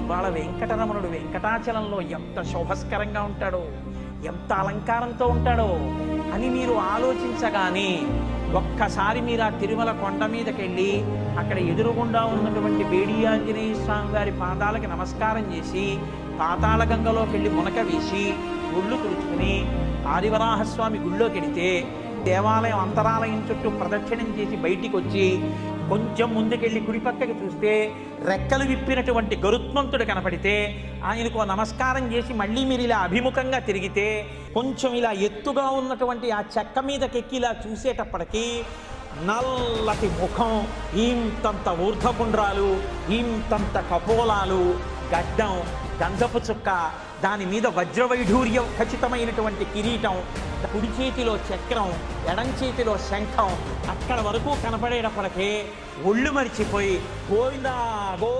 ఇవాళ వెంకటరమణుడు వెంకటాచలంలో ఎంత శోభస్కరంగా ఉంటాడో, ఎంత అలంకారంతో ఉంటాడో అని మీరు ఆలోచించగానే ఒక్కసారి మీరు ఆ తిరుమల కొండ మీదకెళ్ళి అక్కడ ఎదురుగుండా ఉన్నటువంటి బేడి ఆంజనేయ స్వామి వారి పాదాలకి నమస్కారం చేసి పాతాళ గంగలోకి వెళ్ళి మునక వేసి గుళ్ళు తుడుచుకుని ఆదివరాహస్వామి గుళ్ళోకి వెళితే దేవాలయం అంతరాలయం చుట్టూ ప్రదక్షిణం చేసి బయటికి వచ్చి కొంచెం ముందుకెళ్ళి కుడి పక్కకి చూస్తే రెక్కలు విప్పినటువంటి గరుత్మంతుడు కనపడితే ఆయనకు నమస్కారం చేసి మళ్ళీ మీరు ఇలా అభిముఖంగా తిరిగితే కొంచెం ఇలా ఎత్తుగా ఉన్నటువంటి ఆ చెక్క మీదకెక్కి ఇలా చూసేటప్పటికీ నల్లటి ముఖం, ఇంతంత ఊర్ధపుండ్రాలు, ఇంతంత కపోలాలు, గడ్డం, గంధపు చుక్క, దాని మీద వజ్రవైఢూర్యం ఖచ్చితమైనటువంటి కిరీటం, కుడి చేతిలో చక్రం, ఎడం చేతిలో శంఖం, అక్కడ వరకు కనపడేటప్పటికే ఒళ్ళు మరిచిపోయి గోవిందా గో